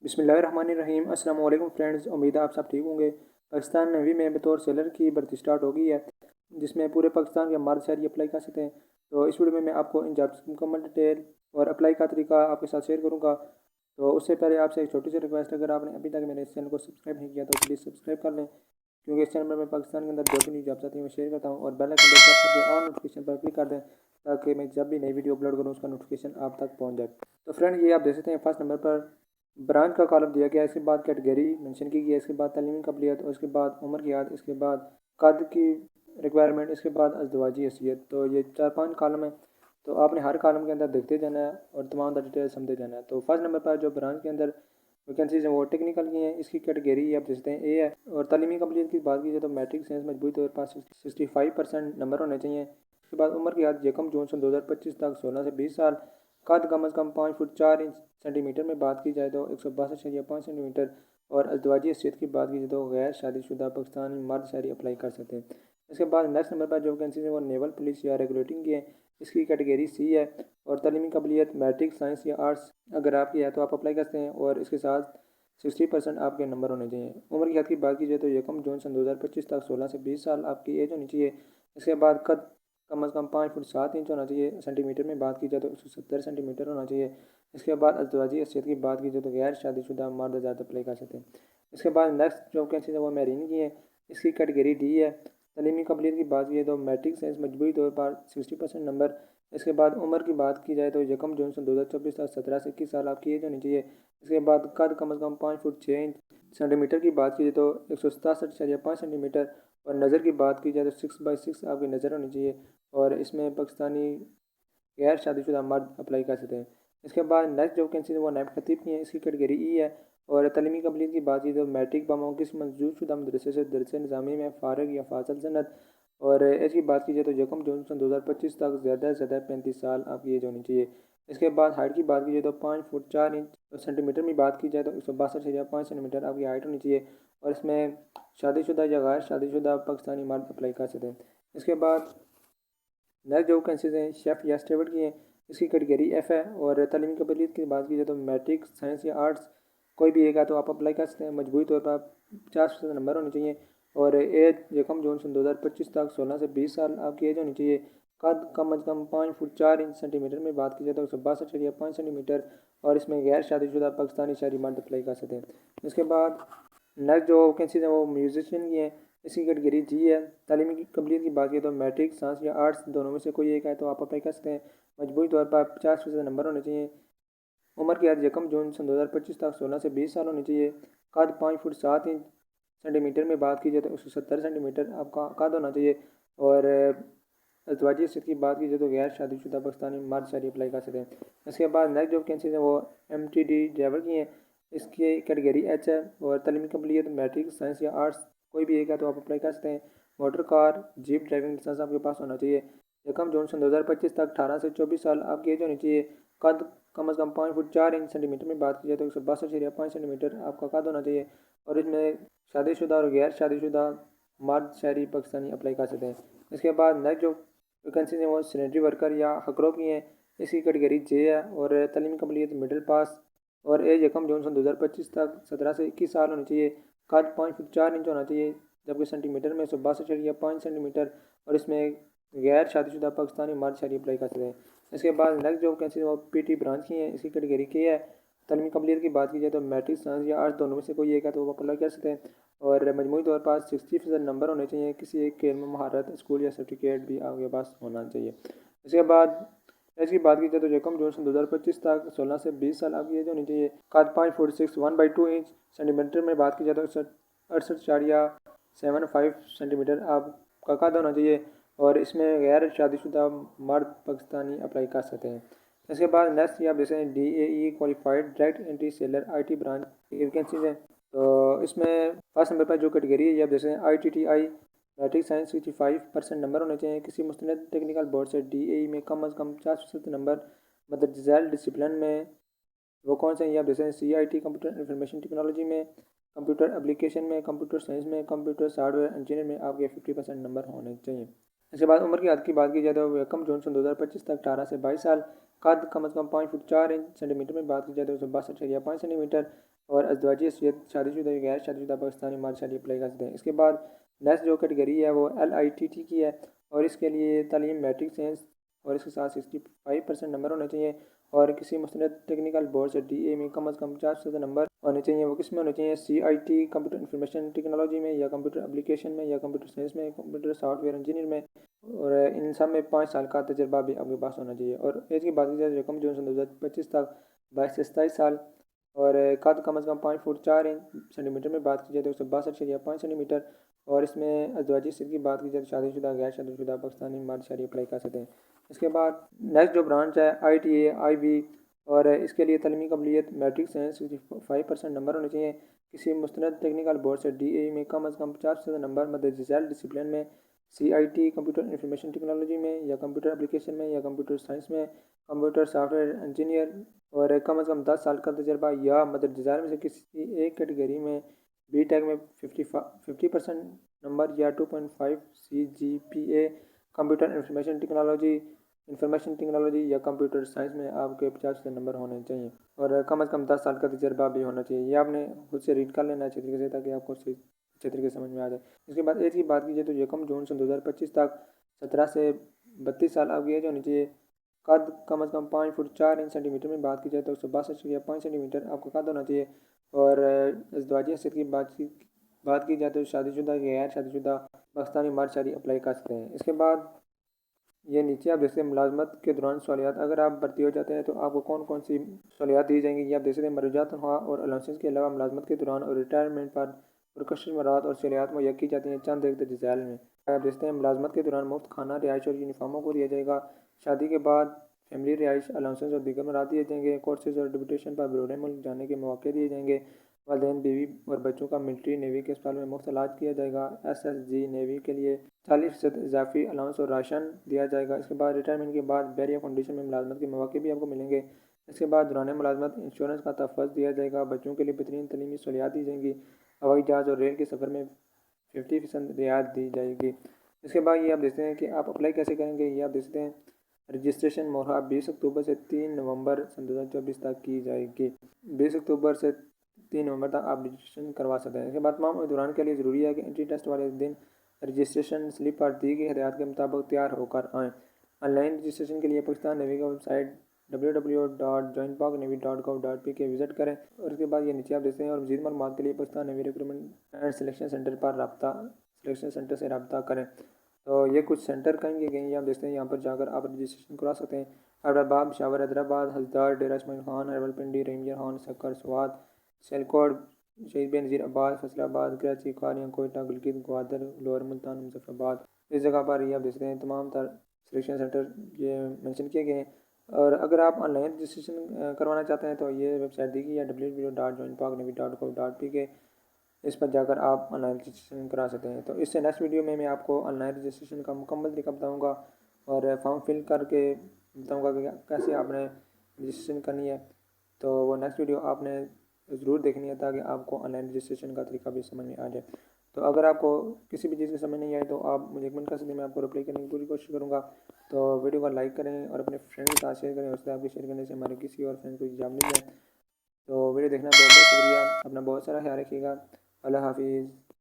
बिस्मिल्लाहिर्रहमानिर्रहीम। अस्सलाम वालेकुम फ्रेंड्स, उम्मीद है आप सब ठीक होंगे। पाकिस्तान नेवी में बतौर सेलर की भर्ती स्टार्ट हो गई है, जिसमें पूरे पाकिस्तान के मर्द शहरी अप्लाई कर सकते हैं। तो इस वीडियो में मैं आपको इन जॉब्स की मुकम्मल डिटेल और अप्लाई का तरीका आपके साथ शेयर करूँगा। तो उससे पहले आपसे एक छोटी सी रिक्वेस्ट, अगर आपने अभी तक मेरे इस चैनल को सब्सक्राइब नहीं किया तो प्लीज़ सब्सक्राइब कर लें, क्योंकि इस चैनल में मैं पाकिस्तान के अंदर जो भी न्यू जॉब्स आती हैं मैं शेयर करता हूँ। और बेल आइकन प्रेस करके ऑल नोटिफिकेशन पर क्लिक कर दें, ताकि मैं जब भी नई वीडियो अपलोड करूँ उसका नोटिफिकेशन आप तक पहुँच जाए। तो फ्रेंड, ये आप देख सकते हैं फर्स्ट नंबर पर ब्रांच का कॉलम दिया गया है, इसके बाद कैटेगरी मेंशन की गई है, इसके बाद तालीमी कबलियत, और इसके बाद उम्र की याद, इसके बाद कद की रिक्वायरमेंट, इसके बाद अजदवाजी हैसियत। तो ये 4-5 कॉलम है, तो आपने हर कॉलम के अंदर देखते जाना है और तमाम डिटेल समझते जाना है। तो फर्स्ट नंबर पर जो ब्रांच के अंदर वैकेंसीज हैं वो टेक्निकल की हैं। इसकी कैटेगरी आप देखते हैं ए है। और तालीमी कबलियत की बात की जाए तो मैट्रिक साइंस मजबूत तौर पर 65% नंबर होने चाहिए। इसके बाद उम्र की याद 1 जून सन 2025 तक 16 से 20 साल। कद कम अज़ कम 5 फुट 4 इंच सेंटीमीटर में बात की जाए तो 162.5 सेंटीमीटर। और अजदवाजी हैसियत की बात की जाए तो गैर शादीशुदा पाकिस्तानी मर्द शहरी अप्लाई कर सकते हैं। इसके बाद नेक्स्ट नंबर पर जो वैकेंसी है वो नेवल पुलिस या रेगुलेटिंग की है। इसकी कैटेगरी सी है। और तालीमी कबलियत मैट्रिक साइंस या आर्ट्स अगर आपकी है तो आप अप्लाई करते हैं, और इसके साथ 60% आपके नंबर होने चाहिए। उम्र की हद की बात की जाए तो 1 जून सन 2025 तक 16 से 20 साल आपकी एज होनी चाहिए। इसके बाद कद कम अज़ कम 5 फुट 7 इंच होना चाहिए। सेंटीमीटर में बात की जाए तो 170 सेंटीमीटर होना चाहिए। इसके बाद अजदवाजी हैसियत की बात की जाए तो गैर शादीशुदा मर्द ज़्यादा अप्लाई कर सकते हैं। इसके बाद नेक्स्ट जो वैकेंसी है वो मैरीन की है। इसकी कैटेगरी डी है। तलीमी कबलियत की बात की जाए तो मैट्रिक साइंस मजबूरी तौर पर 60% नंबर। इसके बाद उम्र की बात की जाए तो 1 जून सन 2024 तक 17 से 21 साल आपकी एज होनी चाहिए। इसके बाद कद कम अज़ कम 5 फुट 6 इंच। सेंटीमीटर की बात की जाए तो 167.5 सेंटीमीटर। और नज़र की बात की जाए तो 6/6 आपकी नज़र होनी चाहिए। और इसमें पाकिस्तानी गैर शादीशुदा मर्द अप्लाई कर सकते हैं। इसके बाद नेक्स्ट जो वैकेंसी है वो नायब खतीब की है। इसकी कैटेगरी ई है। और तलीमी कबलियत की बात की तो मैट्रिक बमौक़िस मंजूर शुदा मदरसे से दरस निज़ामी में फ़ारिग या फासल सनत। और एज की बात की जाए तो 1 जून सन 2025 तक ज़्यादा से ज़्यादा 35 साल आपकी एज होनी चाहिए। इसके बाद हाइट की बात की जाए तो 5 फुट 4 इंच। और सेंटीमीटर में बात की जाए तो 162.5 सेंटीमीटर आपकी हाइट होनी चाहिए। और इसमें शादीशुदा या गैर शादीशुदा पाकिस्तानी मर्द अप्लाई कर सकते हैं। इसके बाद नेक्स्ट जो वैकेंसीज हैं शेफ़ या स्टेवर्ड की हैं। इसकी कैटेगरी एफ़ है। और तालीमी कबलियत की बात की जाए तो मैट्रिक साइंस या आर्ट्स कोई भी एक है तो आप अप्लाई कर सकते हैं। मजबूरी तौर पर 50% नंबर होने चाहिए। और एज 1 जून सन 2025 तक 16 से 20 साल आपकी एज होनी चाहिए। कद कम अज़ कम 5 फुट 4 इंच। सेंटीमीटर में बात की जाए तो 162.5 सेंटीमीटर। और इसमें गैर शादीशुदा पाकिस्तानी शहरी मर्द अप्लाई कर सकते हैं। इसके बाद नेक्स्ट जो वैकेंसीज हैं वो म्यूजिशियन की हैं। इसकी कैटेगरी जी है। तालीमी की कबलियत की बात की तो मैट्रिक साइंस या आर्ट्स दोनों में से कोई एक है तो आप अप्लाई कर सकते हैं। मजबूरी तौर पर 50% नंबर होने चाहिए। उम्र की हद 1 जून सन 2025 तक 16 से 20 साल होनी चाहिए। कद 5 फुट 7 इंच। सेंटीमीटर में बात की जाए तो 170 सेंटीमीटर आपका कद होना चाहिए। और अजवाजी हैसियत की बात की जाए तो गैर शादीशुदा पाकिस्तानी मर्द शहरी अप्लाई कर सकते हैं। इसके बाद नेक्स्ट जो वैकेंसीज हैं वो MTD ड्राइवर की हैं। इसकी कैटेगरी एच है। और तालीमी कबलियत मैट्रिक साइंस या आर्ट्स कोई भी एक है तो आप अप्लाई कर सकते हैं। Motor car jeep driving licence आपके पास होना चाहिए। 1 जून सन 2025 तक 18 से 24 साल आपकी एज होनी चाहिए। कद कम अज़ कम 5 फुट 4 इंच। सेंटीमीटर में बात की जाए तो 162.5 सेंटीमीटर आपका कद होना चाहिए। और इसमें शादीशुदा और गैर शादीशुदा मर्द शहरी पाकिस्तानी अप्लाई कर सकते हैं। इसके बाद नेक्स्ट जो वैकेंसीज हैं वो सैनिटरी वर्कर या हकरों की हैं। इसकी कैटेगरी जे है। और तालीमी कबलियत मिडिल पास। और एज 1 जून सन 2025 तक 17 से 21 साल होनी चाहिए। कद 5 फुट 4 इंच होना चाहिए, जबकि सेंटीमीटर में 162.5 सेंटीमीटर। और इसमें गैर शादीशुदा पाकिस्तानी मर्द शहरी अप्लाई कर सकते हैं। इसके बाद नेक्स्ट जो वैकेंसी वो PT ब्रांच की है। इसकी कैटेगरी के है। तालीमी कबलियत की बात की जाए तो मैट्रिक साइंस या आर्ट्स दोनों में से कोई एक है तो वो अप्लाई कर सकते हैं। और मजमूई तौर पर 60% नंबर होने चाहिए। किसी एक खेल में महारत स्कूल या सर्टिफिकेट भी आपके पास होना चाहिए। इसके बाद एज की बात की जाए तो 1 जून सन 2025 तक 16 से 20 साल आपकी एज होनी चाहिए। कद 5 फुट 6 1/2 इंच। सेंटीमीटर में बात की जाए तो 68.75 सेंटीमीटर आपका कद होना चाहिए। और इसमें गैर शादीशुदा मर्द पाकिस्तानी अप्लाई कर सकते हैं। इसके बाद नेक्स्ट ये आप जैसे DAE qualified direct entry seller IT branch की वैकेंसीज हैं। तो इसमें फर्स्ट नंबर पर जो कैटेगरी है ये आप जैसे ITTI मैट्रिक साइंस 65% नंबर होने चाहिए। किसी मुस्तनद टेक्निकल बोर्ड से DAE में कम अज़ कम 50% नंबर। मतलब डिज़ाइल डिसिप्लिन में वो कौन से हैं ये आप जैसे CIT कंप्यूटर इंफॉर्मेशन टेक्नोलॉजी में, कंप्यूटर एप्लीकेशन में, कंप्यूटर साइंस में, कंप्यूटर सॉफ्टवेयर इंजीनियर में आपके 50% नंबर होने चाहिए। इसके बाद उम्र की हद की बात की जाए तो 1 जून सन 2025 तक 18 से 22 साल। कद कम अज़ कम 5 फुट 4 इंच। सेंटीमीटर में बात की जाए तो 162.5 सेंटीमीटर। और अज़दवाजी हैसियत शादीशुदा गैर शादीशुदा पाकिस्तानी मर्द शादी अप्लाई कर सकते हैं। इसके बाद नेक्स्ट जो कैटेगरी है वो LITT की है और इसके लिए तालीम मैट्रिक साइंस और इसके साथ 65% नंबर होने चाहिए और किसी मुस्तनद टेक्निकल बोर्ड से DA में कम अज़ कम 50% नंबर होने चाहिए। वो किस में होने चाहिए? CIT कंप्यूटर इंफॉर्मेशन टेक्नोलॉजी में या कंप्यूटर एप्लीकेशन में या कंप्यूटर साइंस में, कंप्यूटर सॉफ्टवेयर इंजीनियर में, और इन सब में 5 साल का तजर्बा भी आपके पास होना चाहिए। और एज की बात की जाए रकम जो 2025 तक 22 से 27 साल और कद कम अज़ कम 5 फुट 4 इंच सेंटीमीटर में बात की जाए तो 162.5 सेंटीमीटर। और इसमें अज़दवाजी सिर की बात की जाए तो शादीशुदा गैर शादीशुदा पाकिस्तानी मर्द शादी अप्लाई कर सकते हैं। इसके बाद नेक्स्ट जो ब्रांच है ITA IB और इसके लिए तलीमी कबलियत मैट्रिक साइंस 65% नंबर होने चाहिए। किसी मुस्तनद टेक्निकल बोर्ड से DA में कम अज़ कम 50% नंबर मदद डिसिप्लिन में, CIT कंप्यूटर इंफॉर्मेशन टेक्नोलॉजी में या कंप्यूटर एप्लीकेशन में या कंप्यूटर साइंस में, कंप्यूटर सॉफ्टवेयर इंजीनियर और कम अज़ कम 10 साल का तजर्बा या मदद डिज़ायर में से किसी एक कैटेगरी में BTech में 50% नंबर या 2.5 CGPA कंप्यूटर इंफॉर्मेशन टेक्नोलॉजी या कंप्यूटर साइंस में आपके 50% नंबर होने चाहिए और कम अज़ कम 10 साल का तजर्बा भी होना चाहिए। ये आपने खुद से रीड कर लेना अच्छे तरीके से ताकि आपको अच्छे तरीके से समझ में आ जाए। इसके बाद एज की बात की जाए तो 1 जून सन 2025 तक 17 से 32 साल आपकी एज होनी चाहिए। कद कम अज़ कम 5 फुट 4 इंच सेंटीमीटर में बात की जाए तो 162.5 सेंटीमीटर आपका कद होना चाहिए। और अज़दवाजी हैसियत की बात की जाए तो शादीशुदा गैर शादीशुदा पाकिस्तानी मर्द शादी अप्लाई कर सकते हैं। इसके बाद ये नीचे आप देखते हैं मुलाजमत के दौरान सहूलियात। अगर आप भर्ती हो जाते हैं तो आपको कौन कौन सी सहूलियात दी जाएंगी ये आप देख सकते हैं। मरजा तनख्वाह और अलाउंसेस के अलावा मुलाजमत के दौरान और रिटायरमेंट पर पुरकशिश मराहत और सहूलियात मुहैया की जाती हैं चंद एक दर्ज में। आप देखते हैं मुलाजमत के दौरान मुफ्त खाना, रिहाइश और यूनिफॉर्मों को दिया जाएगा। शादी के बाद फैमिली रिहाइश, अलाउंसेस और दीगर मराहत दिए जाएंगे। कोर्सेज और डिप्यूटेशन पर बरूने मुल्क जाने के मौके दिए जाएंगे। वालिदैन, बीवी और बच्चों का मिलिट्री नेवी के अस्पताल में मुफ्त इलाज किया जाएगा। SSG नेवी के लिए 40% इजाफी अलाउंस और राशन दिया जाएगा। इसके बाद रिटायरमेंट के बाद बैरियर कंडीशन में मुलाजमत के मौके भी आपको मिलेंगे। इसके बाद दौरान मुलाजमत इंश्योरेंस का तहफ़्फ़ुज़ दिया जाएगा। बच्चों के लिए बेहतरीन तलीमी सहूलियात दी जाएंगी। हवाई जहाज़ और रेल के सफ़र में 50% रियायत दी जाएगी। इसके बाद ये आप देखते हैं कि आप अप्लाई कैसे करेंगे। ये आप देखते हैं रजिस्ट्रेशन मोहरा 20 अक्टूबर से 3 नवंबर सन 2024 तक की जाएगी। 20 अक्टूबर से 3 नवंबर तक आप रजिस्ट्रेशन करवा सकते हैं। इसके बाद तमाम उम्मीदवारों के लिए ज़रूरी है कि एंट्री टेस्ट वाले दिन रजिस्ट्रेशन स्लिप पर दी गई हिदायत के मुताबिक तैयार होकर आएँ। ऑनलाइन रजिस्ट्रेशन के लिए पाकिस्तान नेवी की वेबसाइट www.jointpaknavy.gov.pk विज़िट करें। और इसके बाद ये नीचे आप देखते हैं। और मज़ीद मालूमात के लिए Pakistan navy recruitment and selection centre से रब्ता करें। तो ये कुछ सेंटर कहीं ये आप देखते हैं। यहाँ पर जाकर आप रजिस्ट्रेशन करा सकते हैं। अहमदाबाद, पेशावर, हैदराबाद, हल्द्वार, डेरा इस्माइल खान, रावलपिंडी, रेंजर खान, सक्कर, स्वात, सियालकोट, शहीद बेनज़ीर अब्बास, फैसलाबाद, कराची, खालियाँ, कोयटा, गिलगित, ग्वादर, लोअर मुल्तान, मुजफ्फराबाद, इस जगह पर ये आप देखते हैं तमाम सिलेक्शन सेंटर ये मेंशन किए गए हैं। और अगर आप ऑनलाइन रजिस्ट्रेशन करवाना चाहते हैं तो ये वेबसाइट दी गई है www.jointpaknavy.gov.pk। इस पर जाकर आप ऑनलाइन रजिस्ट्रेशन करा सकते हैं। तो इससे नेक्स्ट वीडियो में मैं आपको ऑनलाइन रजिस्ट्रेशन का मुकम्मल तरीका बताऊँगा और फॉर्म फिल करके बताऊँगा कि कैसे आपने रजिस्ट्रेशन करनी है। तो वो नेक्स्ट वीडियो आपने ज़रूर देखनी है ताकि आपको ऑनलाइन रजिस्ट्रेशन का तरीका भी समझ में आ जाए। तो अगर आपको किसी भी चीज़ की समझ नहीं आए तो आप मुझे कमेंट कर सकते हैं। मैं आपको रिप्लाई करने की पूरी कोशिश करूँगा। तो वीडियो को लाइक करें और अपने फ्रेंड के साथ शेयर करें। उससे आपके शेयर करने से हमारे किसी और फ्रेंड को इजाज़त मिल जाए। तो वीडियो देखना बहुत बहुत शुक्रिया। अपना बहुत सारा ख्याल रखिएगा। अल्लाह हाफिज़।